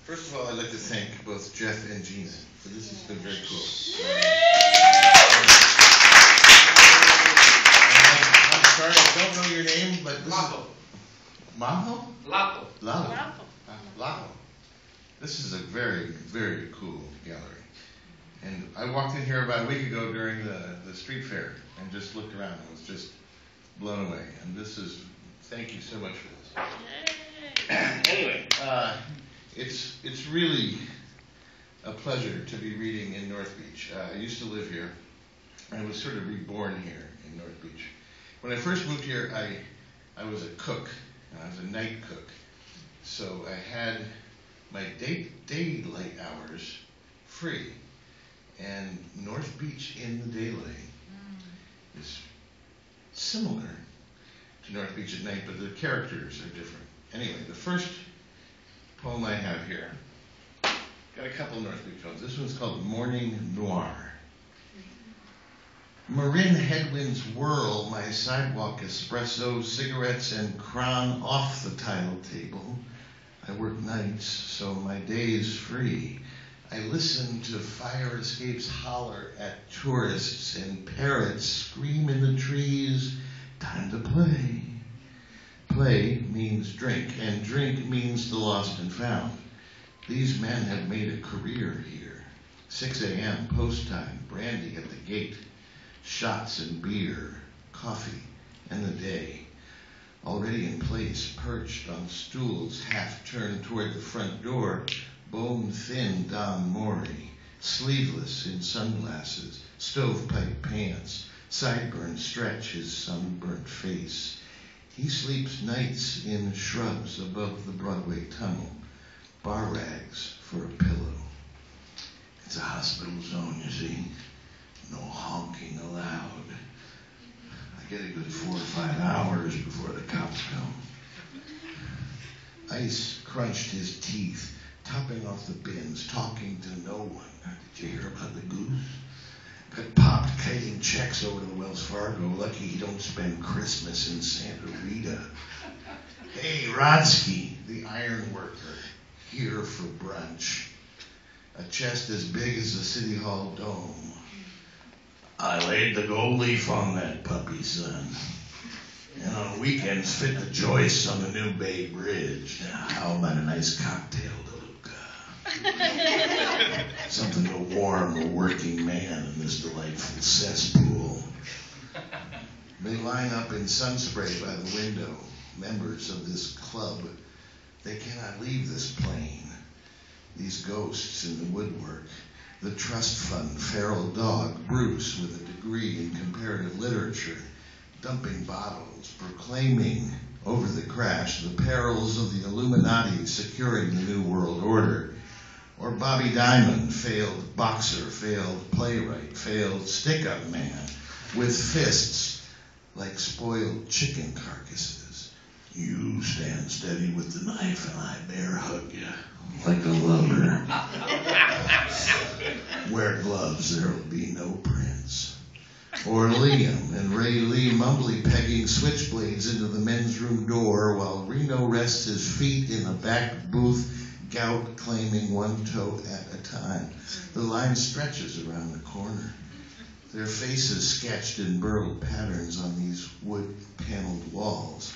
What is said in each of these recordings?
First of all, I'd like to thank both Jeff and Gina, for this has been very cool. I'm sorry, I don't know your name, but this Lato. is... Maho? Lato. Lato. Lato. This is a very, very cool gallery. And I walked in here about a week ago during the street fair and just looked around and was just blown away. And this is, thank you so much for this. Anyway, it's really a pleasure to be reading in North Beach. I used to live here. I was sort of reborn here in North Beach. When I first moved here, I was a cook. I was a night cook. So I had my daylight hours free. And North Beach in the daylight is similar to North Beach at night, but the characters are different. Anyway, the first poem I have here, got a couple North Beach poems. This one's called Morning Noir. Marin headwinds whirl my sidewalk espresso, cigarettes and cron off the tile table. I work nights, so my day's free. I listen to fire escapes holler at tourists and parrots scream in the trees, time to play. Play means drink, and drink means the lost and found. These men have made a career here. 6 a.m. post time, brandy at the gate, shots and beer, coffee, and the day. Already in place, perched on stools half turned toward the front door, bone-thin Don Mori, sleeveless in sunglasses, stovepipe pants, sideburns stretch his sunburnt face. He sleeps nights in shrubs above the Broadway tunnel, bar rags for a pillow. It's a hospital zone, you see. No honking allowed. I get a good 4 or 5 hours before the cops come. Ice crunched his teeth, topping off the bins, talking to no one. Did you hear about the goose? Got popped kiting checks over to the Wells Fargo. Lucky he don't spend Christmas in Santa Rita. Hey, Rodsky, the iron worker, here for brunch. A chest as big as the City Hall dome. I laid the gold leaf on that puppy, son. And on weekends fit the joists on the New Bay Bridge. Now, how about a nice cocktail, DeLuca? Something to warm a working man in this delightful cesspool. They line up in sun spray by the window, members of this club. They cannot leave this plane. These ghosts in the woodwork. The trust fund feral dog, Bruce, with a degree in comparative literature, dumping bottles, proclaiming over the crash the perils of the Illuminati securing the New World Order. Or Bobby Diamond, failed boxer, failed playwright, failed stick-up man, with fists like spoiled chicken carcasses. You stand steady with the knife and I bear hug you like a lover. Wear gloves, there'll be no prints. Or Liam and Ray Lee mumbly pegging switchblades into the men's room door while Reno rests his feet in a back booth, gout claiming one toe at a time. The line stretches around the corner. Their faces sketched in burled patterns on these wood-paneled walls.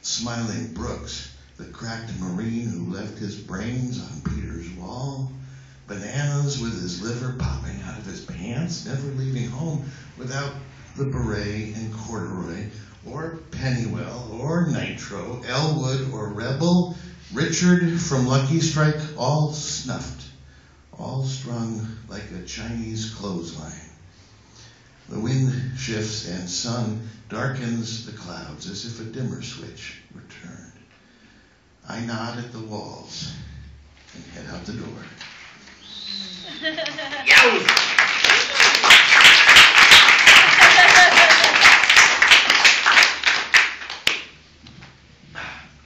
Smiling Brooks, the cracked Marine who left his brains on Peter's wall. Bananas with his liver popping out of his pants, never leaving home without the beret and corduroy, or Pennywell, or Nitro, Elwood, or Rebel, Richard from Lucky Strike, all snuffed, all strung like a Chinese clothesline. The wind shifts and sun darkens the clouds as if a dimmer switch were turned. I nod at the walls and head out the door.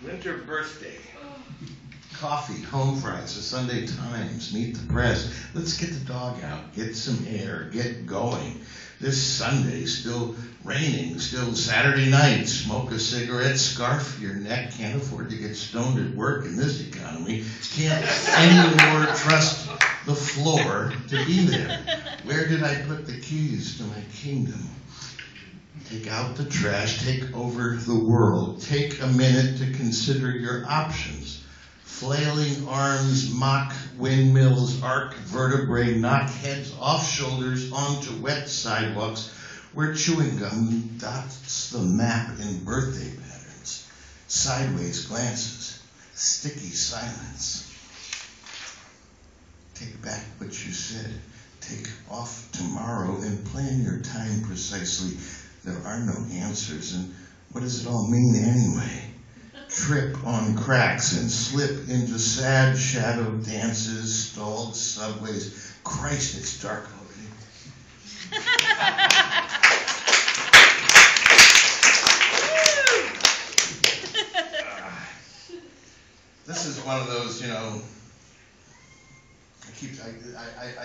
Winter birthday. coffee, home fries, the Sunday Times, meet the press. Let's get the dog out, get some air, get going. This Sunday, still raining, still Saturday night, smoke a cigarette, scarf your neck, can't afford to get stoned at work in this economy, can't anymore trust the floor to be there. Where did I put the keys to my kingdom? Take out the trash, take over the world, take a minute to consider your options. Flailing arms mock windmills, arc vertebrae, knock heads off shoulders onto wet sidewalks where chewing gum dots the map in birthday patterns. Sideways glances, sticky silence. Take back what you said. Take off tomorrow and plan your time precisely. There are no answers, and what does it all mean anyway? Trip on cracks and slip into sad shadow dances, stalled subways. Christ, it's dark already. This is one of those, I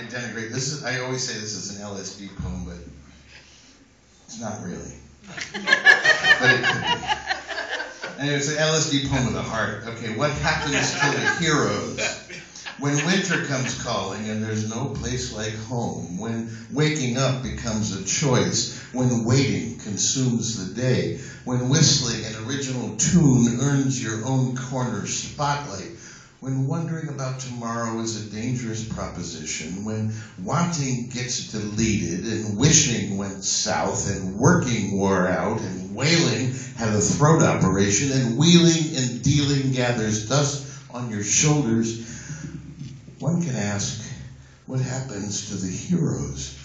denigrate. I always say this is an LSD poem, but it's not really. But it could be. Anyway, it's an LSD poem with a heart. Okay, what happens to the heroes when winter comes calling and there's no place like home? When waking up becomes a choice? When waiting consumes the day? When whistling an original tune earns your own corner spotlight? When wondering about tomorrow is a dangerous proposition, when wanting gets deleted and wishing went south and working wore out and wailing had a throat operation and wheeling and dealing gathers dust on your shoulders, one can ask, what happens to the heroes?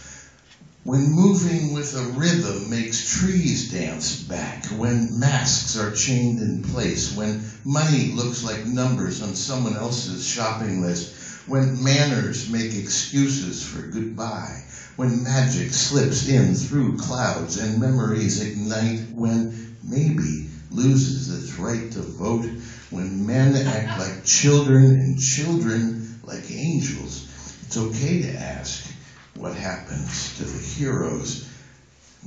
When moving with a rhythm makes trees dance back, when masks are chained in place, when money looks like numbers on someone else's shopping list, when manners make excuses for goodbye, when magic slips in through clouds and memories ignite, when maybe loses its right to vote, when men act like children and children like angels, it's okay to ask, what happens to the heroes?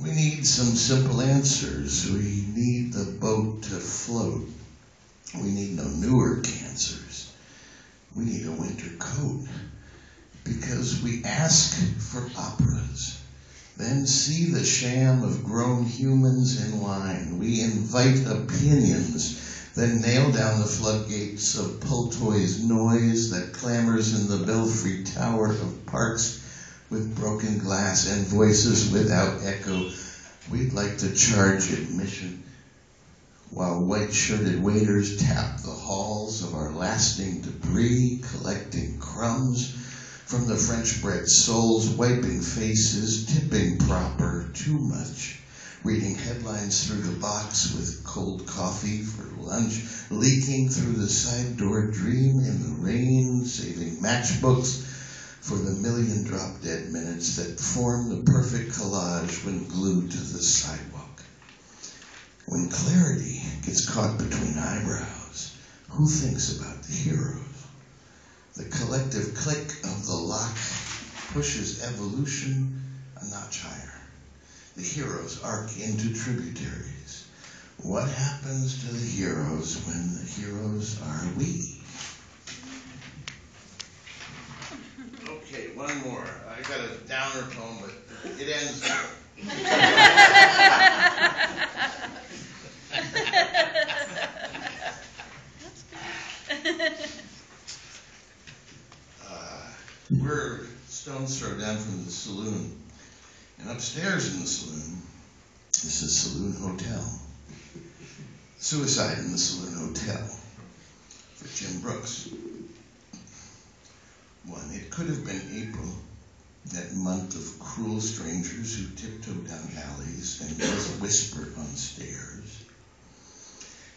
We need some simple answers. We need the boat to float. We need no newer cancers. We need a winter coat. Because we ask for operas, then see the sham of grown humans in line. We invite opinions, then nail down the floodgates of Pultoy's noise that clamors in the belfry tower of parks with broken glass and voices without echo. We'd like to charge admission while white-shirted waiters tap the halls of our lasting debris, collecting crumbs from the French-bred souls, wiping faces, tipping proper, too much, reading headlines through the box with cold coffee for lunch, leaking through the side door, dream in the rain, saving matchbooks for the million drop-dead minutes that form the perfect collage when glued to the sidewalk. When clarity gets caught between eyebrows, who thinks about the heroes? The collective click of the lock pushes evolution a notch higher. The heroes arc into tributaries. What happens to the heroes when the heroes are we? Okay, one more. I got a downer poem, but it ends. We're stone's throw down from the saloon, and upstairs in the saloon is the Saloon Hotel. Suicide in the Saloon Hotel for Jim Brooks. One, it could have been April, that month of cruel strangers who tiptoed down alleys and just whispered on stairs.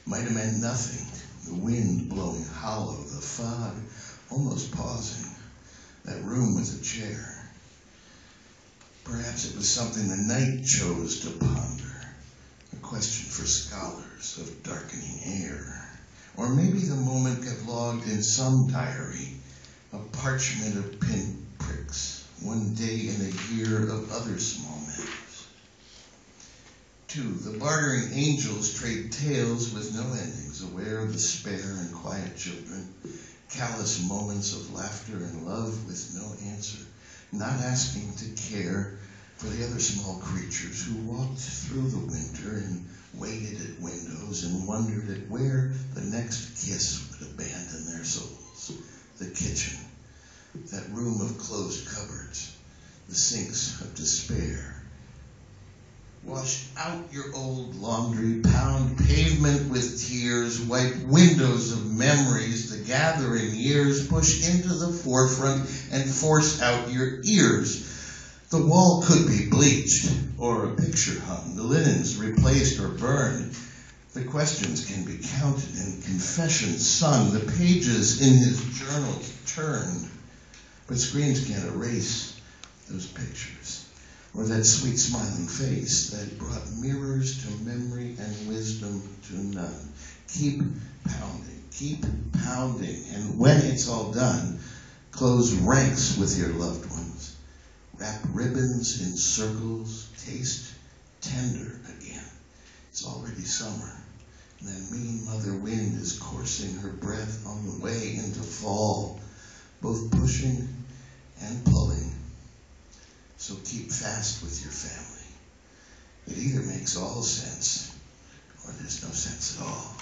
Might have meant nothing, the wind blowing hollow, the fog almost pausing, that room with a chair. Perhaps it was something the night chose to ponder, a question for scholars of darkening air. Or maybe the moment got logged in some diary, a parchment of pinpricks, one day in a year of other small matters. 2. The bartering angels trade tales with no endings, aware of the spare and quiet children, callous moments of laughter and love with no answer, not asking to care for the other small creatures who walked through the winter and waited at windows and wondered at where the next kiss would abandon their souls. The kitchen, that room of closed cupboards, the sinks of despair. Wash out your old laundry, pound pavement with tears, wipe windows of memories, the gathering years, push into the forefront and force out your ears. The wall could be bleached or a picture hung, the linens replaced or burned. The questions can be counted and confessions sung, the pages in his journals turned. But screens can't erase those pictures, or that sweet smiling face that brought mirrors to memory and wisdom to none. Keep pounding, and when it's all done, close ranks with your loved ones. Wrap ribbons in circles, taste tender again. It's already summer, and that mean mother wind is coursing her breath on the way into fall, both pushing and pulling. So keep fast with your family. It either makes all sense, or there's no sense at all.